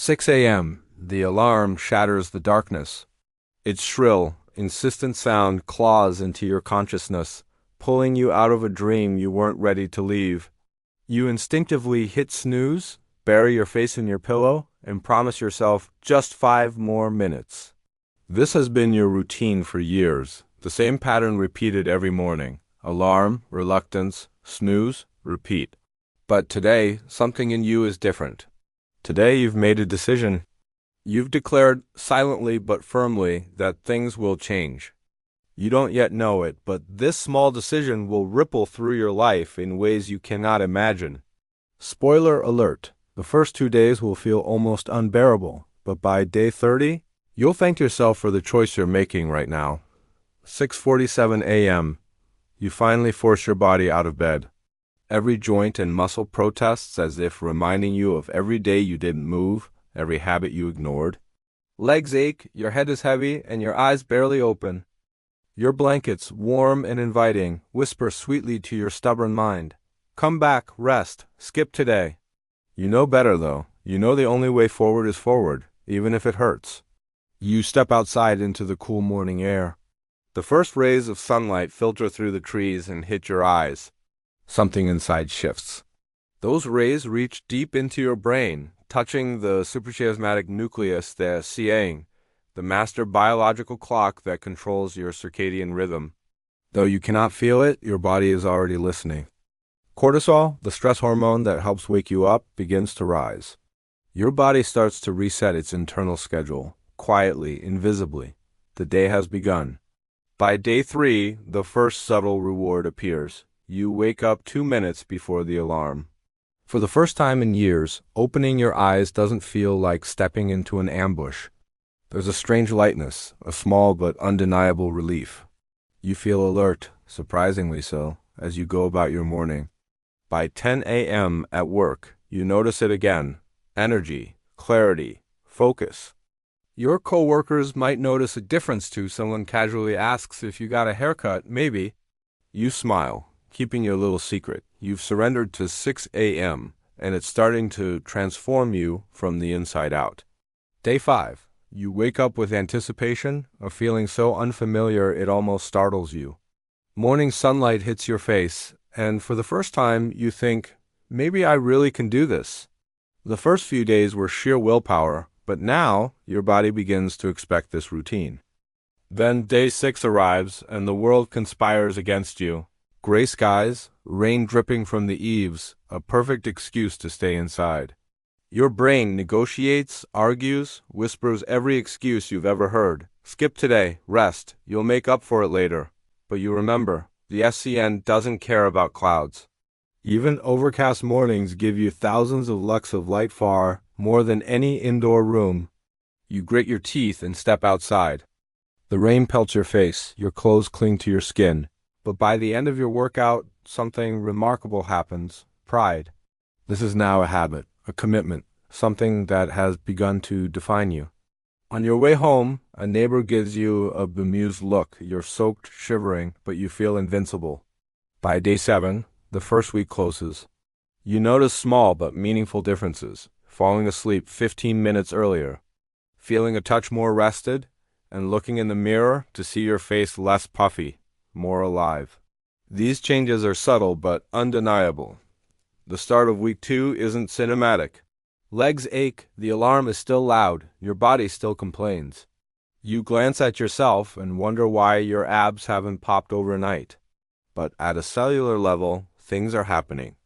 6 a.m. The alarm shatters the darkness. Its shrill, insistent sound claws into your consciousness, pulling you out of a dream you weren't ready to leave. You instinctively hit snooze, bury your face in your pillow, and promise yourself just 5 more minutes. This has been your routine for years, the same pattern repeated every morning. Alarm, reluctance, snooze, repeat. But today, something in you is different. Today you've made a decision. You've declared silently but firmly that things will change. You don't yet know it, but this small decision will ripple through your life in ways you cannot imagine. Spoiler alert, the first 2 days will feel almost unbearable, but by day 30, you'll thank yourself for the choice you're making right now. 6:47 a.m. You finally force your body out of bed. Every joint and muscle protests as if reminding you of every day you didn't move, every habit you ignored. Legs ache, your head is heavy, and your eyes barely open. Your blankets, warm and inviting, whisper sweetly to your stubborn mind. Come back, rest, skip today. You know better, though. You know the only way forward is forward, even if it hurts. You step outside into the cool morning air. The first rays of sunlight filter through the trees and hit your eyes. Something inside shifts. Those rays reach deep into your brain, touching the suprachiasmatic nucleus, the Siang, the master biological clock that controls your circadian rhythm. Though you cannot feel it, your body is already listening. Cortisol, the stress hormone that helps wake you up, begins to rise. Your body starts to reset its internal schedule, quietly, invisibly. The day has begun. By day 3, the first subtle reward appears. You wake up 2 minutes before the alarm. For the first time in years, opening your eyes doesn't feel like stepping into an ambush. There's a strange lightness, a small but undeniable relief. You feel alert, surprisingly so, as you go about your morning. By 10 a.m. at work, you notice it again. Energy, clarity, focus. Your coworkers might notice a difference too. Someone casually asks if you got a haircut, maybe. You smile, keeping your little secret. You've surrendered to 6 a.m., and it's starting to transform you from the inside out. Day 5. You wake up with anticipation, a feeling so unfamiliar it almost startles you. Morning sunlight hits your face, and for the first time you think, maybe I really can do this. The first few days were sheer willpower, but now your body begins to expect this routine. Then day 6 arrives, and the world conspires against you. Gray skies, rain dripping from the eaves, a perfect excuse to stay inside. Your brain negotiates, argues, whispers every excuse you've ever heard. Skip today, rest, you'll make up for it later. But you remember, the SCN doesn't care about clouds. Even overcast mornings give you thousands of lux of light, far more than any indoor room. You grit your teeth and step outside. The rain pelts your face, your clothes cling to your skin. But by the end of your workout, something remarkable happens. Pride. This is now a habit, a commitment, something that has begun to define you. On your way home, a neighbor gives you a bemused look. You're soaked, shivering, but you feel invincible. By day 7, the first week closes. You notice small but meaningful differences. Falling asleep 15 minutes earlier, feeling a touch more rested, and looking in the mirror to see your face less puffy, more alive. These changes are subtle but undeniable. The start of week 2 isn't cinematic. Legs ache, the alarm is still loud, your body still complains. You glance at yourself and wonder why your abs haven't popped overnight. But at a cellular level, things are happening.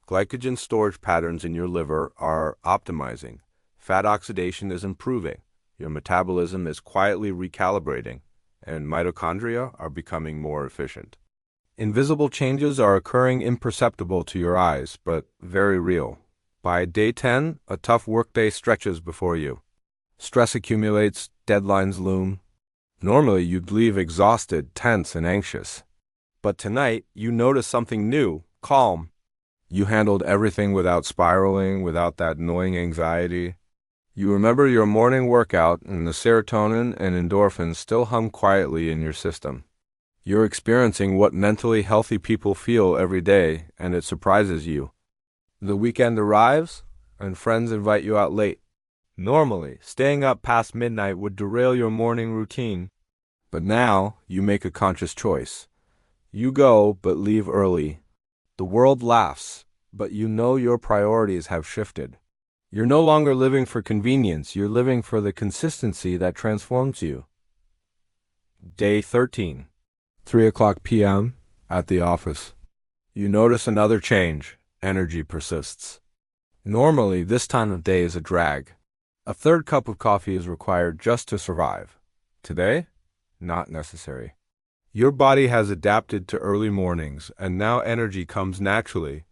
Glycogen storage patterns in your liver are optimizing. Fat oxidation is improving. Your metabolism is quietly recalibrating, and mitochondria are becoming more efficient. Invisible changes are occurring imperceptible to your eyes, but very real. By day 10, a tough workday stretches before you. Stress accumulates, deadlines loom. Normally, you'd leave exhausted, tense, and anxious. But tonight, you notice something new, calm. You handled everything without spiraling, without that annoying anxiety. You remember your morning workout, and the serotonin and endorphins still hum quietly in your system. You're experiencing what mentally healthy people feel every day, and it surprises you. The weekend arrives, and friends invite you out late. Normally, staying up past midnight would derail your morning routine. But now, you make a conscious choice. You go, but leave early. The world laughs, but you know your priorities have shifted. You're no longer living for convenience, you're living for the consistency that transforms you. Day 13. 3 o'clock p.m. at the office. You notice another change. Energy persists. Normally, this time of day is a drag. A third cup of coffee is required just to survive. Today, not necessary. Your body has adapted to early mornings, and now energy comes naturally.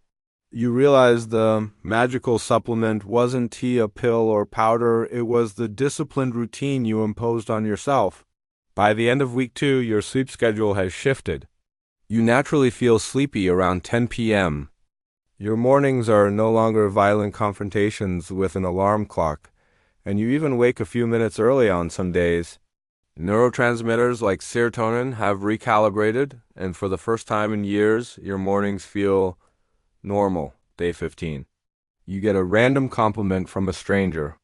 You realize the magical supplement wasn't tea, a pill, or powder. It was the disciplined routine you imposed on yourself. By the end of week 2, your sleep schedule has shifted. You naturally feel sleepy around 10 p.m. Your mornings are no longer violent confrontations with an alarm clock, and you even wake a few minutes early on some days. Neurotransmitters like serotonin have recalibrated, and for the first time in years, your mornings feel normal. Day 15. You get a random compliment from a stranger.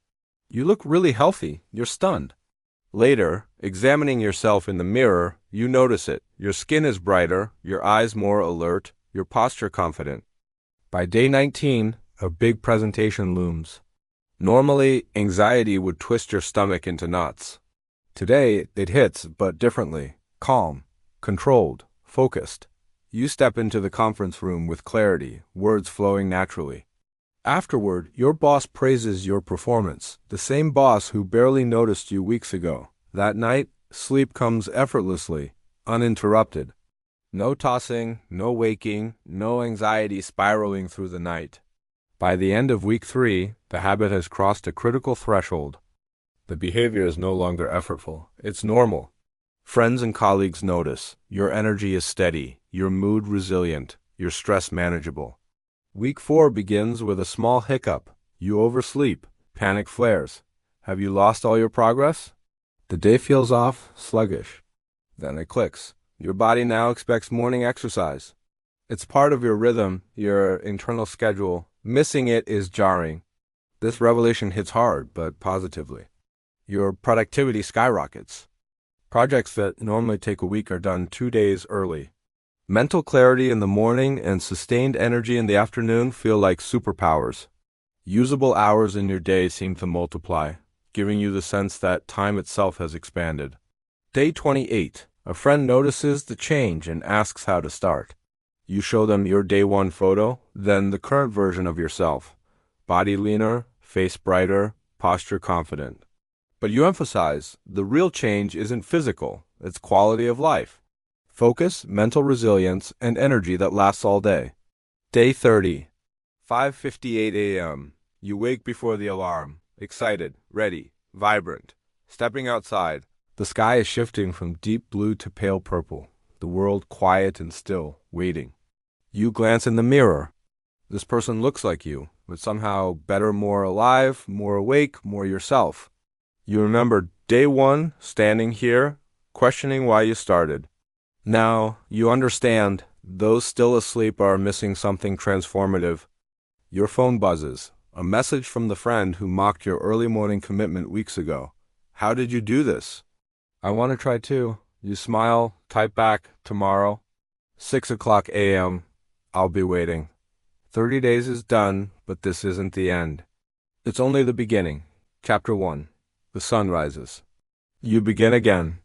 You look really healthy. You're stunned. Later, examining yourself in the mirror, you notice it. Your skin is brighter, your eyes more alert, your posture confident. By day 19, a big presentation looms. Normally, anxiety would twist your stomach into knots. Today, it hits, but differently. Calm, controlled, focused. You step into the conference room with clarity, words flowing naturally. Afterward, your boss praises your performance, the same boss who barely noticed you weeks ago. That night, sleep comes effortlessly, uninterrupted. No tossing, no waking, no anxiety spiraling through the night. By the end of week 3, the habit has crossed a critical threshold. The behavior is no longer effortful, it's normal. Friends and colleagues notice. Your energy is steady, your mood resilient, your stress manageable. Week 4 begins with a small hiccup. You oversleep, panic flares. Have you lost all your progress? The day feels off, sluggish. Then it clicks. Your body now expects morning exercise. It's part of your rhythm, your internal schedule. Missing it is jarring. This revelation hits hard, but positively. Your productivity skyrockets. Projects that normally take a week are done 2 days early. Mental clarity in the morning and sustained energy in the afternoon feel like superpowers. Usable hours in your day seem to multiply, giving you the sense that time itself has expanded. Day 28. A friend notices the change and asks how to start. You show them your day 1 photo, then the current version of yourself. Body leaner, face brighter, posture confident. But you emphasize, the real change isn't physical, it's quality of life. Focus, mental resilience, and energy that lasts all day. Day 30. 5:58 a.m. You wake before the alarm, excited, ready, vibrant. Stepping outside, the sky is shifting from deep blue to pale purple, the world quiet and still, waiting. You glance in the mirror. This person looks like you, but somehow better, more alive, more awake, more yourself. You remember day 1, standing here, questioning why you started. Now, you understand, those still asleep are missing something transformative. Your phone buzzes, a message from the friend who mocked your early morning commitment weeks ago. How did you do this? I want to try too. You smile, type back, tomorrow. 6 o'clock a.m. I'll be waiting. 30 days is done, but this isn't the end. It's only the beginning. Chapter 1. The sun rises. You begin again.